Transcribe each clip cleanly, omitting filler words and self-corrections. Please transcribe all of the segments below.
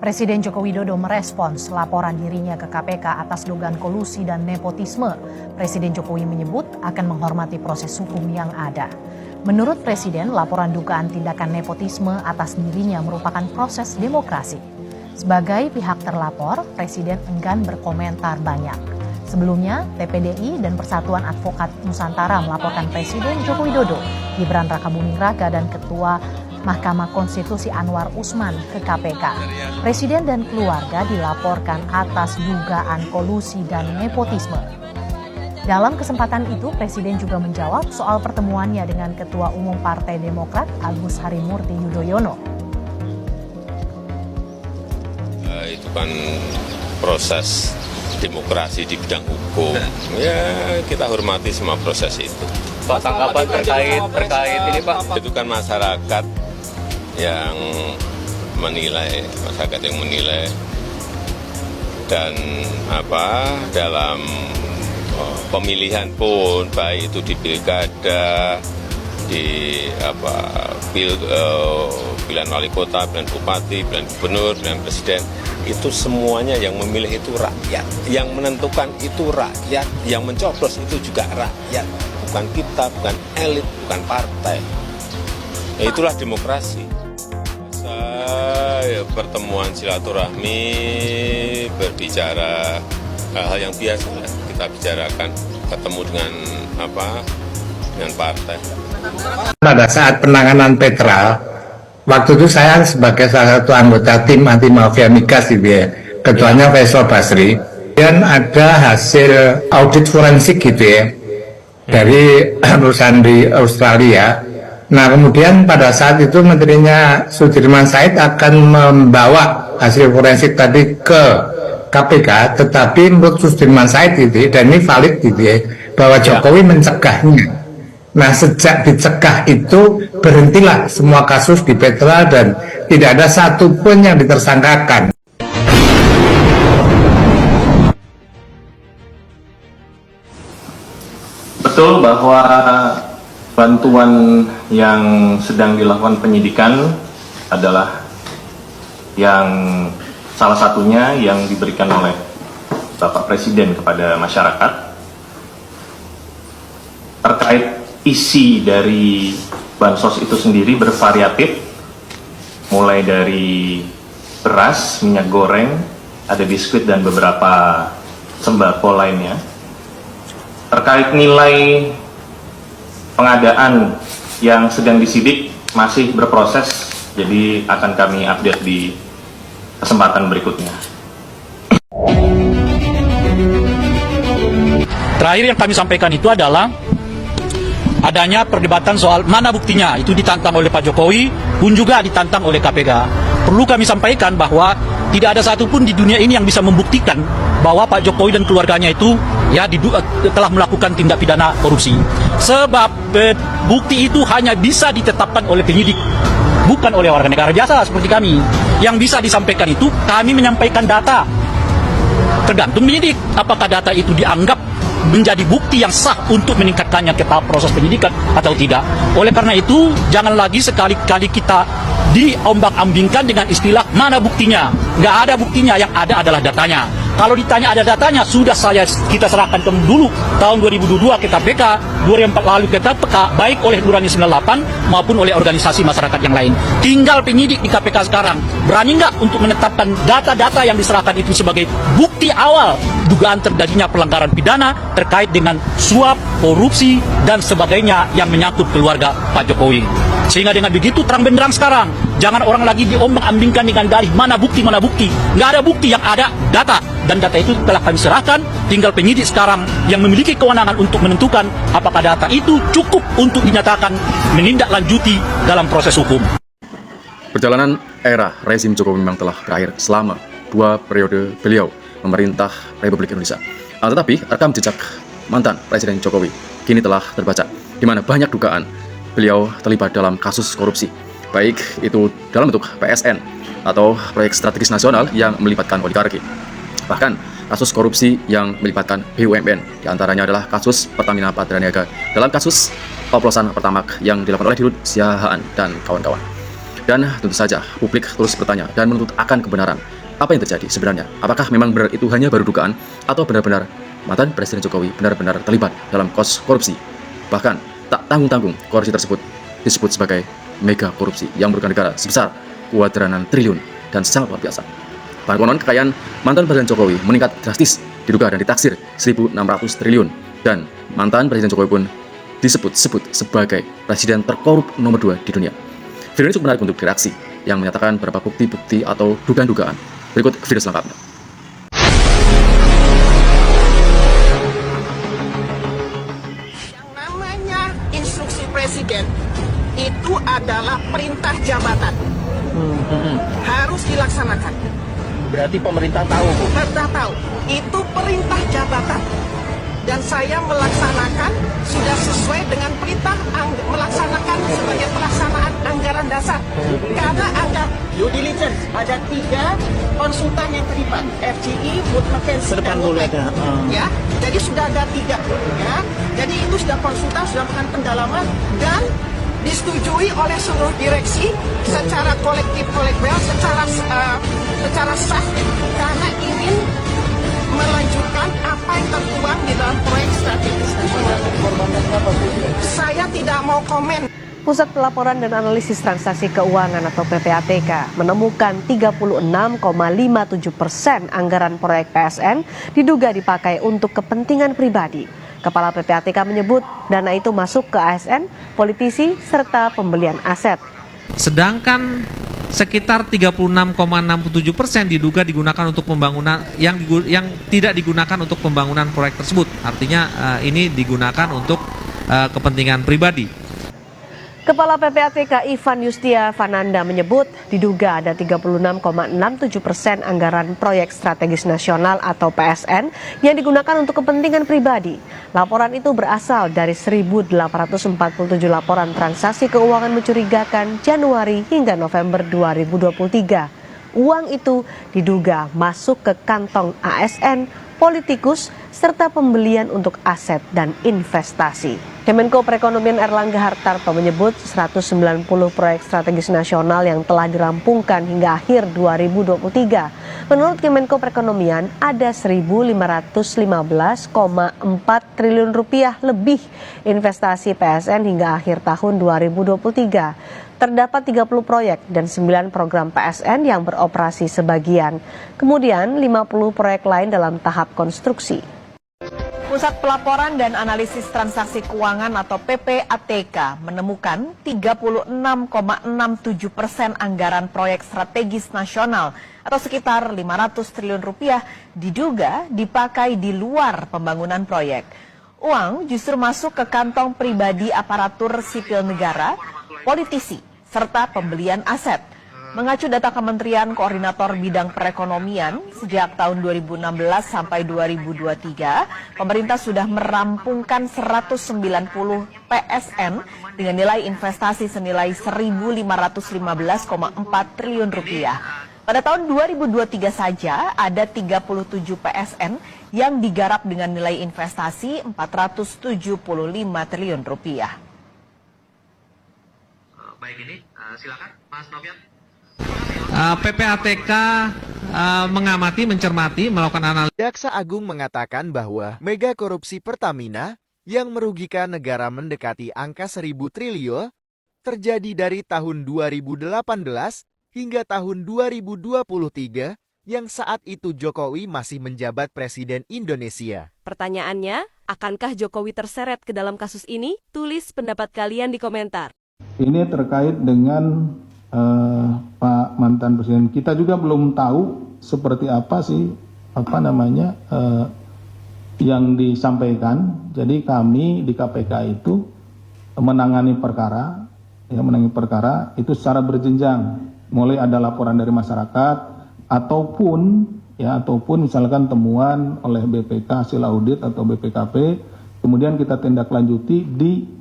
Presiden Joko Widodo merespons laporan dirinya ke KPK atas dugaan kolusi dan nepotisme. Presiden Jokowi menyebut akan menghormati proses hukum yang ada. Menurut Presiden, laporan dugaan tindakan nepotisme atas dirinya merupakan proses demokrasi. Sebagai pihak terlapor, Presiden enggan berkomentar banyak. Sebelumnya, TPDI dan Persatuan Advokat Nusantara melaporkan Presiden Joko Widodo, Gibran Rakabuming Raka dan Ketua Mahkamah Konstitusi Anwar Usman ke KPK. Presiden dan keluarga dilaporkan atas dugaan kolusi dan nepotisme. Dalam kesempatan itu, Presiden juga menjawab soal pertemuannya dengan Ketua Umum Partai Demokrat Agus Harimurti Yudhoyono. Itu kan proses demokrasi di bidang hukum. Ya, kita hormati semua proses itu. Pak, tanggapan terkait ini, Pak? Itu kan masyarakat yang menilai, dan dalam pemilihan pun, baik itu di pilkada, di pilihan wali kota, pilihan bupati, pilihan gubernur, pilihan presiden, itu semuanya yang memilih itu rakyat, yang menentukan itu rakyat, yang mencoblos itu juga rakyat, bukan kita, bukan elit, bukan partai. Itulah demokrasi. Pertemuan silaturahmi, berbicara hal-hal yang biasa kita bicarakan, ketemu dengan partai. Pada saat penanganan Petra, waktu itu saya sebagai salah satu anggota tim anti mafia migas gitu ya, ketuanya Faisal Basri, dan ada hasil audit forensik gitu ya dari perusahaan di Australia. Nah, kemudian pada saat itu menterinya Sudirman Said akan membawa hasil forensik tadi ke KPK, tetapi menurut Sudirman Said itu, dan ini valid gitu ya, bahwa Jokowi mencegahnya. Nah, sejak dicegah itu berhentilah semua kasus di Petra dan tidak ada satupun yang ditersangkakan. Betul bahwa bantuan yang sedang dilakukan penyidikan adalah yang salah satunya yang diberikan oleh Bapak Presiden kepada masyarakat. Terkait isi dari bansos itu sendiri bervariatif, mulai dari beras, minyak goreng, ada biskuit dan beberapa sembako lainnya. Terkait nilai pengadaan yang sedang disidik masih berproses, jadi akan kami update di kesempatan berikutnya. Terakhir yang kami sampaikan itu adalah adanya perdebatan soal mana buktinya, itu ditantang oleh Pak Jokowi pun juga ditantang oleh KPK. Perlu kami sampaikan bahwa tidak ada satupun di dunia ini yang bisa membuktikan bahwa Pak Jokowi dan keluarganya itu telah melakukan tindak pidana korupsi. Sebab bukti itu hanya bisa ditetapkan oleh penyidik, bukan oleh warga negara biasa seperti kami. Yang bisa disampaikan itu kami menyampaikan data. Tergantung penyidik apakah data itu dianggap menjadi bukti yang sah untuk meningkatkannya ke tahap proses penyidikan atau tidak. Oleh karena itu, jangan lagi sekali-kali kita diombang-ambingkan dengan istilah mana buktinya. Nggak ada buktinya, yang ada adalah datanya. Kalau ditanya ada datanya, sudah kita serahkan dulu tahun 2022 ke KPK, 2004 lalu ke KPK, baik oleh Nurani 98 maupun oleh organisasi masyarakat yang lain. Tinggal penyidik di KPK sekarang, berani nggak untuk menetapkan data-data yang diserahkan itu sebagai bukti awal dugaan terjadinya pelanggaran pidana terkait dengan suap, korupsi, dan sebagainya yang menyangkut keluarga Pak Jokowi. Sehingga dengan begitu terang benderang sekarang, jangan orang lagi diombang-ambingkan dengan dalih mana bukti. Nggak ada bukti, yang ada data. Dan data itu telah kami serahkan, tinggal penyidik sekarang yang memiliki kewenangan untuk menentukan apakah data itu cukup untuk dinyatakan menindaklanjuti dalam proses hukum. Perjalanan era rezim Jokowi memang telah berakhir selama 2 periode beliau memerintah Republik Indonesia. Tetapi rekam jejak mantan Presiden Jokowi kini telah terbaca, di mana banyak dugaan beliau terlibat dalam kasus korupsi, baik itu dalam bentuk PSN atau proyek strategis nasional yang melibatkan oligarki. Bahkan kasus korupsi yang melibatkan BUMN, diantaranya adalah kasus Pertamina Patraniaga dalam kasus oplosan Pertamax yang dilakukan oleh Dirut Siahaan dan kawan-kawan. Dan tentu saja publik terus bertanya dan menuntut akan kebenaran Apa yang terjadi sebenarnya? Apakah memang benar itu hanya baru dugaan atau benar-benar mantan Presiden Jokowi benar-benar terlibat dalam kasus korupsi? Bahkan tak tanggung-tanggung korupsi tersebut disebut sebagai mega korupsi yang merugikan negara sebesar kuadranan triliun dan sangat luar biasa. Bahkan konon kekayaan mantan Presiden Jokowi meningkat drastis, diduga dan ditaksir 1.600 triliun, dan mantan Presiden Jokowi pun disebut-sebut sebagai presiden terkorup nomor 2 di dunia. Video ini cukup menarik untuk direaksi yang menyatakan beberapa bukti-bukti atau dugaan-dugaan. Berikut video selengkapnya. Yang namanya instruksi presiden itu adalah perintah jabatan. Harus dilaksanakan. Berarti pemerintah tahu, Bu. Pemerintah tahu, itu perintah jabatan. Dan saya melaksanakan sudah sesuai dengan perintah melaksanakan sebagai pelaksanaan anggaran dasar. Karena due diligence ada 3 konsultan yang terlibat, FGI, Wood Mackenzie, dan Woodmac. Ya, jadi sudah ada 3. Ya, jadi itu sudah konsultan, sudah melakukan pendalaman dan disetujui oleh seluruh direksi secara kolektif kolegial, secara sah, karena ingin melanjutkan apa yang tertuang di dalam proyek strategis nasional. Saya tidak mau komen. Pusat Pelaporan dan Analisis Transaksi Keuangan atau PPATK menemukan 36,57% anggaran proyek PSN diduga dipakai untuk kepentingan pribadi. Kepala PPATK menyebut dana itu masuk ke ASN, politisi, serta pembelian aset. Sedangkan sekitar 36,67% diduga digunakan untuk pembangunan yang tidak digunakan untuk pembangunan proyek tersebut. Artinya ini digunakan untuk kepentingan pribadi. Kepala PPATK Ivan Yustia Fananda menyebut diduga ada 36,67% anggaran proyek strategis nasional atau PSN yang digunakan untuk kepentingan pribadi. Laporan itu berasal dari 1.847 laporan transaksi keuangan mencurigakan Januari hingga November 2023. Uang itu diduga masuk ke kantong ASN, politikus, serta pembelian untuk aset dan investasi. Kemenko Perekonomian Erlangga Hartarto menyebut 190 proyek strategis nasional yang telah dirampungkan hingga akhir 2023. Menurut Kemenko Perekonomian, ada 1.515,4 triliun rupiah lebih investasi PSN hingga akhir tahun 2023. Terdapat 30 proyek dan 9 program PSN yang beroperasi sebagian. Kemudian 50 proyek lain dalam tahap konstruksi. Pusat Pelaporan dan Analisis Transaksi Keuangan atau PPATK menemukan 36,67% anggaran proyek strategis nasional atau sekitar 500 triliun rupiah diduga dipakai di luar pembangunan proyek. Uang justru masuk ke kantong pribadi aparatur sipil negara, politisi, serta pembelian aset. Mengacu data Kementerian Koordinator Bidang Perekonomian, sejak tahun 2016 sampai 2023, pemerintah sudah merampungkan 190 PSN dengan nilai investasi senilai 1.515,4 triliun rupiah. Pada tahun 2023 saja ada 37 PSN yang digarap dengan nilai investasi 475 triliun rupiah. Baik, ini silakan Mas Novian. PPATK mengamati, mencermati, melakukan analisis. Jaksa Agung mengatakan bahwa mega korupsi Pertamina yang merugikan negara mendekati angka 1.000 triliun terjadi dari tahun 2018 hingga tahun 2023 yang saat itu Jokowi masih menjabat Presiden Indonesia. Pertanyaannya, akankah Jokowi terseret ke dalam kasus ini? Tulis pendapat kalian di komentar. Ini terkait dengan Pak mantan presiden. Kita juga belum tahu seperti apa sih yang disampaikan. Jadi kami di KPK itu menangani perkara itu secara berjenjang. Mulai ada laporan dari masyarakat ataupun misalkan temuan oleh BPK hasil audit atau BPKP, kemudian kita tindak lanjuti di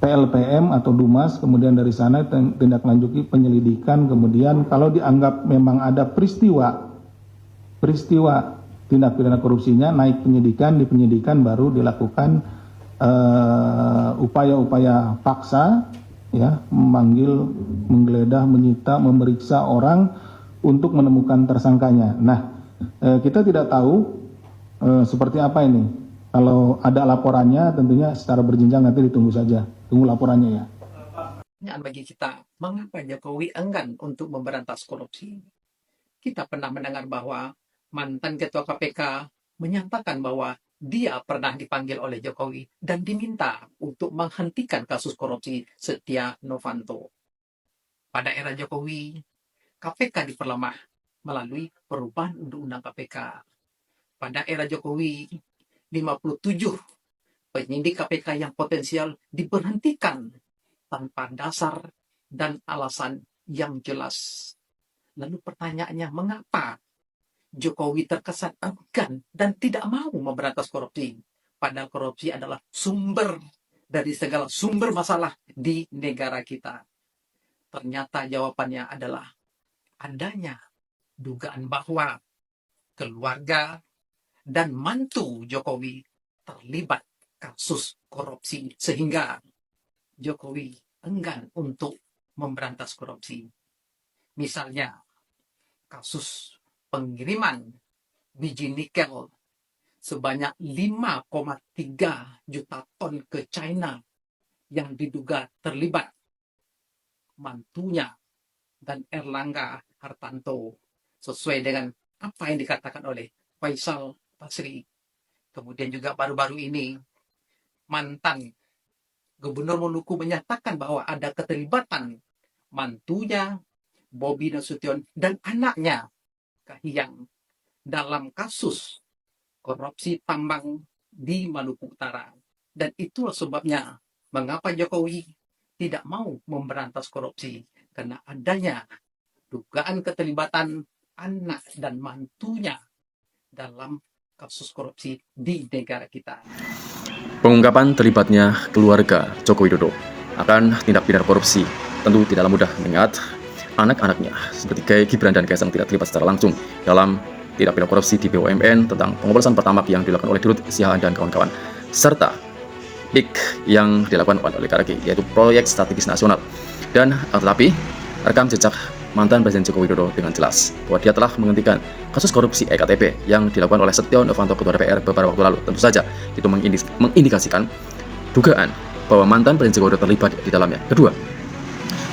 PLPM atau Dumas, kemudian dari sana tindak lanjuti penyelidikan, kemudian kalau dianggap memang ada peristiwa tindak pidana korupsinya, naik penyidikan, di penyidikan baru dilakukan upaya-upaya paksa, ya, memanggil, menggeledah, menyita, memeriksa orang untuk menemukan tersangkanya. Nah, kita tidak tahu seperti apa ini. Kalau ada laporannya tentunya secara berjenjang, nanti ditunggu saja. Tunggu laporannya ya. Pertanyaan bagi kita, mengapa Jokowi enggan untuk memberantas korupsi? Kita pernah mendengar bahwa mantan Ketua KPK menyatakan bahwa dia pernah dipanggil oleh Jokowi dan diminta untuk menghentikan kasus korupsi Setia Novanto. Pada era Jokowi, KPK diperlemah melalui perubahan Undang-Undang KPK. Pada era Jokowi, 57 penyidik KPK yang potensial diberhentikan tanpa dasar dan alasan yang jelas. Lalu pertanyaannya, mengapa Jokowi terkesan enggan dan tidak mau memberantas korupsi? Padahal korupsi adalah sumber dari segala sumber masalah di negara kita. Ternyata jawabannya adalah adanya dugaan bahwa keluarga dan mantu Jokowi terlibat kasus korupsi sehingga Jokowi enggan untuk memberantas korupsi. Misalnya kasus pengiriman biji nikel sebanyak 5,3 juta ton ke China yang diduga terlibat mantunya dan Erlangga Hartanto sesuai dengan apa yang dikatakan oleh Faisal Basri. Kemudian juga baru-baru ini mantan Gubernur Maluku menyatakan bahwa ada keterlibatan mantunya Bobi Nasution dan anaknya Kahiyang dalam kasus korupsi tambang di Maluku Utara. Dan itulah sebabnya mengapa Jokowi tidak mau memberantas korupsi, karena adanya dugaan keterlibatan anak dan mantunya dalam kasus korupsi di negara kita. Pengungkapan terlibatnya keluarga Joko Widodo akan tindak pidana korupsi tentu tidaklah mudah mengingat anak-anaknya seperti Gibran dan Kaisang tidak terlibat secara langsung dalam tindak pidana korupsi di BUMN tentang pengoplosan pertamax yang dilakukan oleh Dirut Siahaan dan kawan-kawan, serta PIK yang dilakukan oleh KRG, yaitu proyek strategis nasional. Dan tetapi rekam jejak mantan Presiden Joko Widodo dengan jelas bahwa dia telah menghentikan kasus korupsi EKTP yang dilakukan oleh Setia Novanto Ketua DPR beberapa waktu lalu. Tentu saja itu mengindikasikan dugaan bahwa mantan Presiden Joko Widodo terlibat di dalamnya. Kedua,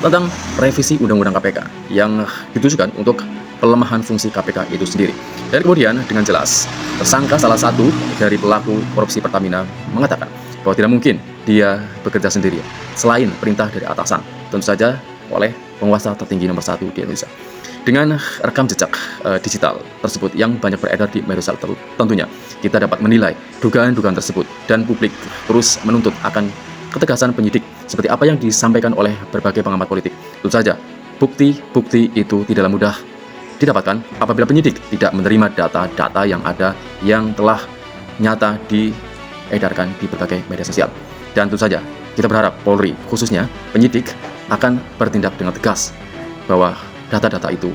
tentang revisi Undang-Undang KPK yang ditujukan untuk pelemahan fungsi KPK itu sendiri. Dan kemudian dengan jelas tersangka salah satu dari pelaku korupsi Pertamina mengatakan bahwa tidak mungkin dia bekerja sendiri selain perintah dari atasan, tentu saja oleh penguasa tertinggi nomor 1 di Indonesia. Dengan rekam jejak digital tersebut yang banyak beredar di media sosial, tentunya kita dapat menilai dugaan-dugaan tersebut dan publik terus menuntut akan ketegasan penyidik seperti apa yang disampaikan oleh berbagai pengamat politik. Tentu saja bukti-bukti itu tidaklah mudah didapatkan apabila penyidik tidak menerima data-data yang ada yang telah nyata diedarkan di berbagai media sosial. Dan tentu saja kita berharap Polri, khususnya penyidik, akan bertindak dengan tegas bahwa data-data itu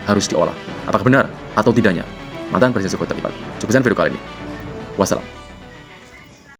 harus diolah. Apakah benar atau tidaknya mantan Presiden Jokowi terlibat? Cukupkan video kali ini. Wassalam.